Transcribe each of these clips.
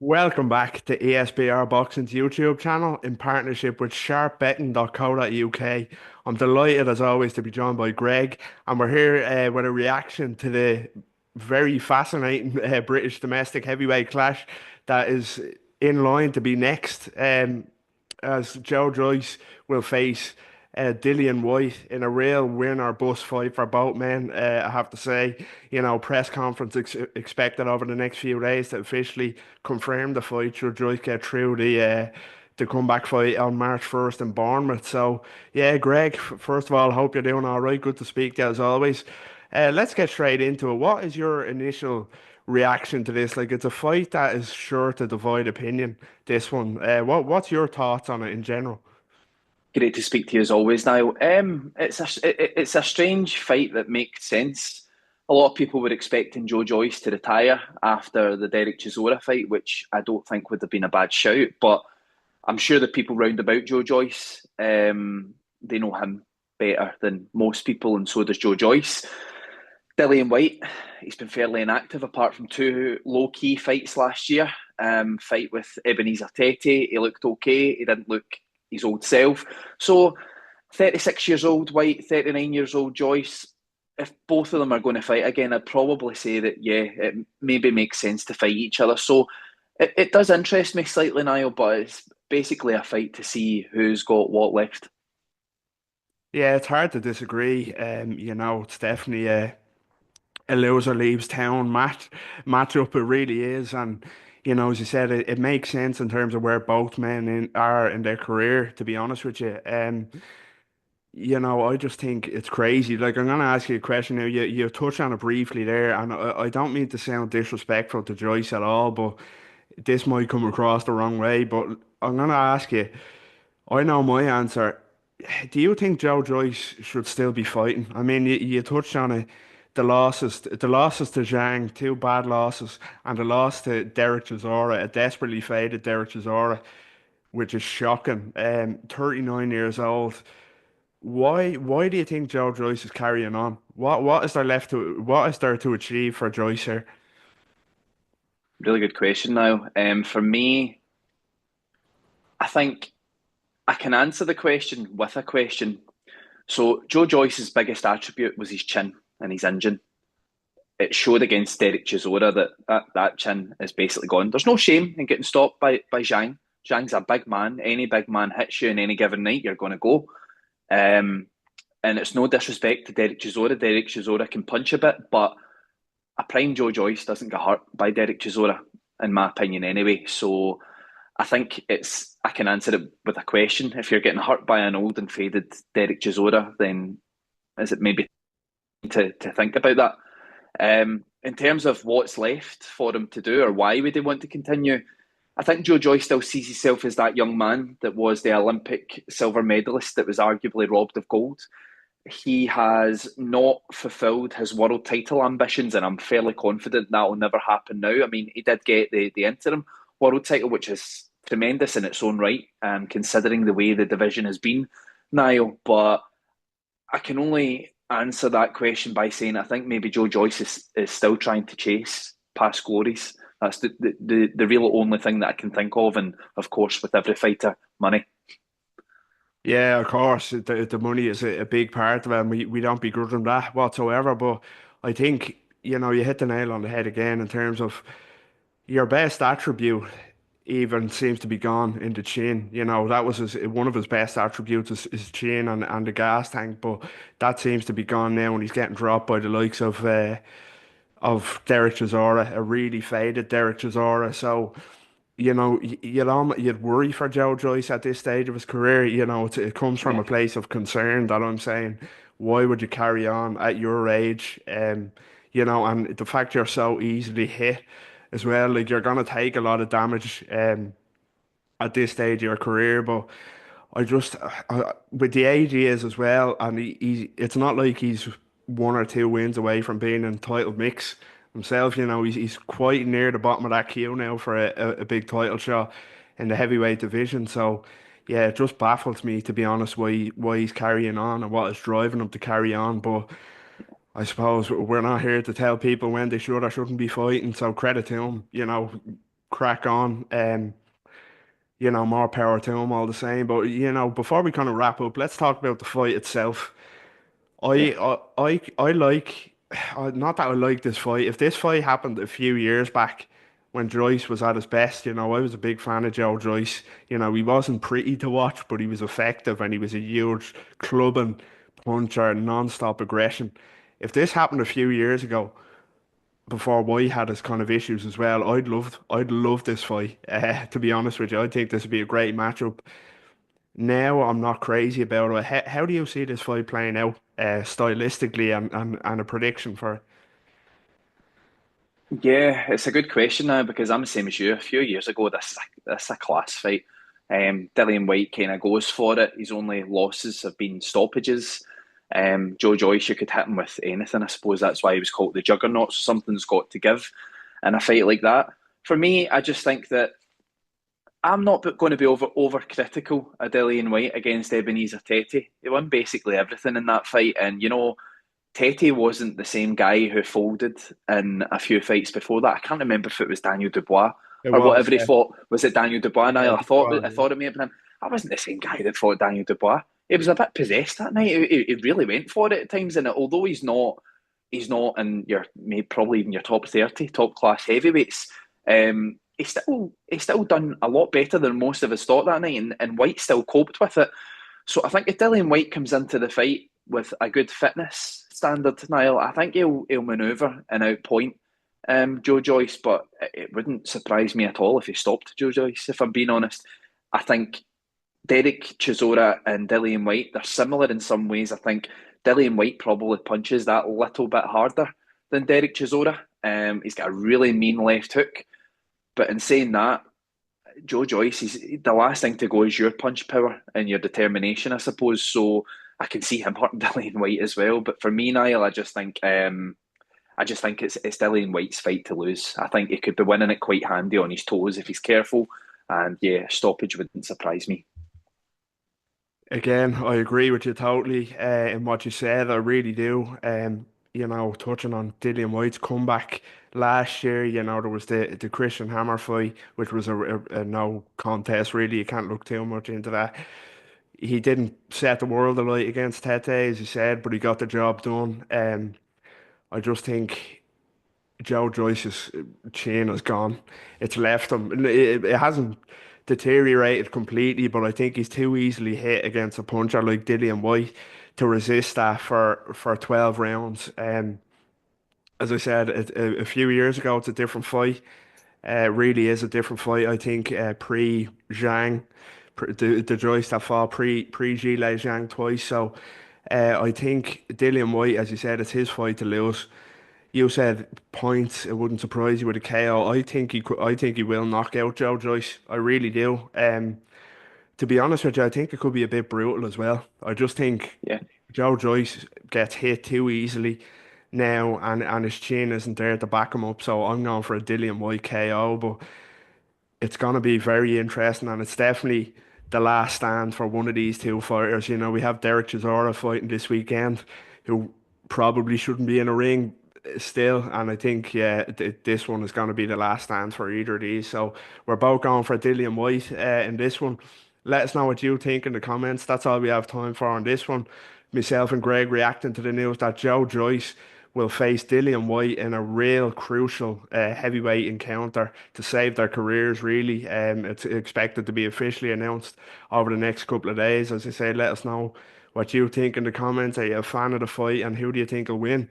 Welcome back to ESBR Boxing's YouTube channel in partnership with sharpbetting.co.uk. I'm delighted as always to be joined by Greg, and we're here with a reaction to the very fascinating British domestic heavyweight clash that is in line to be next, as Joyce will face Dillian Whyte in a real win or bust fight for both men. I have to say, press conference expected over the next few days to officially confirm the fight should Joyce get through the comeback fight on March 1st in Bournemouth. So, yeah, Greg, first of all, hope you're doing all right. Good to speak to you as always. Let's get straight into it. What is your initial reaction to this? Like, it's a fight that is sure to divide opinion, this one. What's your thoughts on it in general? Great to speak to you as always, Niall. It's a strange fight that makes sense. A lot of people were expecting Joyce to retire after the Derek Chisora fight, which I don't think would have been a bad shout. But I'm sure the people round about Joyce, they know him better than most people, and so does Joyce. Dillian Whyte, he's been fairly inactive apart from two low key fights last year. Fight with Ebenezer Tete, he looked okay. He didn't look his old self. So, 36 years old Whyte, 39 years old Joyce. If both of them are going to fight again, I'd probably say that, yeah, it maybe makes sense to fight each other. So, it does interest me slightly, Niall, but it's basically a fight to see who's got what left. Yeah, it's hard to disagree. It's definitely a loser leaves town matchup. It really is, and as you said, it makes sense in terms of where both men are in their career. To be honest with you, I just think it's crazy. Like, I'm gonna ask you a question now. You touched on it briefly there, and I don't mean to sound disrespectful to Joyce at all, but this might come across the wrong way. But I'm gonna ask you. I know my answer. Do you think Joyce should still be fighting? I mean, you touched on it. The losses to Zhang, two bad losses, and the loss to Derek Chisora, a desperately faded Derek Chisora, which is shocking. 39 years old. Why do you think Joyce is carrying on? What is there to achieve for Joyce here? Really good question now. For me, I think I can answer the question with a question. So, Joyce's biggest attribute was his chin and his engine. It showed against Derek Chisora that chin is basically gone. There's no shame in getting stopped by Zhang. Zhang's a big man. Any big man hits you in any given night, you're going to go. Um, and it's no disrespect to Derek Chisora. Derek Chisora can punch a bit, but a prime Joyce doesn't get hurt by Derek Chisora, in my opinion, anyway. So I think I can answer it with a question. If you're getting hurt by an old and faded Derek Chisora, then is it maybe to think about that? In terms of what's left for him to do or why would he want to continue, I think Joyce still sees himself as that young man that was the Olympic silver medalist that was arguably robbed of gold. He has not fulfilled his world title ambitions, and I'm fairly confident that will never happen now. I mean, he did get the interim world title, which is tremendous in its own right, considering the way the division has been, Niall. But I can only answer that question by saying I think maybe Joyce is still trying to chase past glories. That's the real only thing that I can think of. And of course, with every fighter, money. Yeah, of course, the money is a big part of it, and we don't begrudge them that whatsoever. But I think, you hit the nail on the head again in terms of your best attribute even seems to be gone in the chin. That was one of his best attributes is his chin and the gas tank, but that seems to be gone now, and he's getting dropped by the likes of Derek Chisora, a really faded Derek Chisora. So, you'd worry for Joyce at this stage of his career. It comes from Yeah. a place of concern that I'm saying, why would you carry on at your age? And the fact you're so easily hit as well, like you're gonna take a lot of damage at this stage of your career. But with the age he is as well, and it's not like he's one or two wins away from being in title mix himself. He's quite near the bottom of that queue now for a big title shot in the heavyweight division. So yeah, it just baffles me, to be honest, why he's carrying on and what is driving him to carry on. But I suppose we're not here to tell people when they should or shouldn't be fighting. So credit to him, crack on. More power to him all the same. But before we kind of wrap up, let's talk about the fight itself. Yeah. I like, not that I like this fight. If this fight happened a few years back when Joyce was at his best, I was a big fan of Joe Joyce. He wasn't pretty to watch, but he was effective and he was a huge clubbing puncher, non-stop aggression. If this happened a few years ago, before Whyte had his kind of issues as well, I'd love this fight. To be honest with you, I think this would be a great matchup. Now I'm not crazy about it. How do you see this fight playing out, stylistically and a prediction for it? Yeah, it's a good question now because I'm the same as you. A few years ago, this is a class fight. Dillian Whyte kind of goes for it. His only losses have been stoppages. Joe Joyce, you could hit him with anything. I suppose that's why he was called the Juggernaut. So something's got to give in a fight like that. For me, I just think that I'm not going to be over critical of Dillian Whyte against Ebenezer Tete. He won basically everything in that fight, and Tete wasn't the same guy who folded in a few fights before that. I can't remember if it was Daniel Dubois It or was, whatever he fought. Was it Daniel Dubois? yeah, Now it was, I yeah. thought it may have been him. I wasn't the same guy that fought Daniel Dubois. He was a bit possessed that night. He really went for it at times, and although he's not in your maybe probably in your top 30, top class heavyweights. He still done a lot better than most of us thought that night, and White still coped with it. So I think if Dillian Whyte comes into the fight with a good fitness standard, Niall, I think he'll manoeuvre and outpoint Joe Joyce. But it wouldn't surprise me at all if he stopped Joe Joyce. If I'm being honest, I think Derek Chisora and Dillian Whyte, they're similar in some ways. I think Dillian Whyte probably punches that little bit harder than Derek Chisora. He's got a really mean left hook. But in saying that, Joe Joyce, the last thing to go is your punch power and your determination, I suppose. So I can see him hurting Dillian Whyte as well. But for me, Niall, I just think it's Dillian Whyte's fight to lose. I think he could be winning it quite handy on his toes if he's careful. And yeah, stoppage wouldn't surprise me. Again, I agree with you totally, in what you said. I really do. Touching on Dillian White's comeback last year, there was the Christian Hammer fight, which was a no contest, really. You can't look too much into that. He didn't set the world alight against Tete, as you said, but he got the job done. I just think Joe Joyce's chin has gone. It's left him. It hasn't deteriorated completely, but I think he's too easily hit against a puncher like Dillian Whyte to resist that for 12 rounds. As I said a few years ago, it's a different fight. It really is a different fight. I think pre Zhang, the Joyce that fought pre Gilles Zhang twice. So I think Dillian Whyte, as you said, it's his fight to lose. You said points. It wouldn't surprise you with a KO. I think he will knock out Joe Joyce. I really do. To be honest with you, I think it could be a bit brutal as well. I just think Yeah. Joe Joyce gets hit too easily now, and his chin isn't there to back him up. So I'm going for a Dillian White KO, but it's going to be very interesting, and it's definitely the last stand for one of these two fighters. We have Derek Chisora fighting this weekend, who probably shouldn't be in a ring still, and I think yeah, this one is going to be the last stand for either of these. So we're both going for Dillian White in this one. Let us know what you think in the comments. That's all we have time for on this one. Myself and Greg reacting to the news that Joe Joyce will face Dillian Whyte in a real crucial heavyweight encounter to save their careers, really. It's expected to be officially announced over the next couple of days. As I say, let us know what you think in the comments. Are you a fan of the fight, and who do you think will win?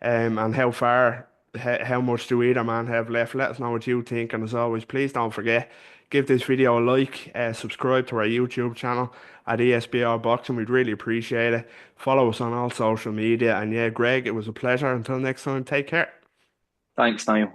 And how much do either man have left? Let us know what you think. And as always, please don't forget, give this video a like, subscribe to our YouTube channel at ESBR Boxing. We'd really appreciate it. Follow us on all social media. And yeah, Greg, it was a pleasure. Until next time, take care. Thanks, Niall.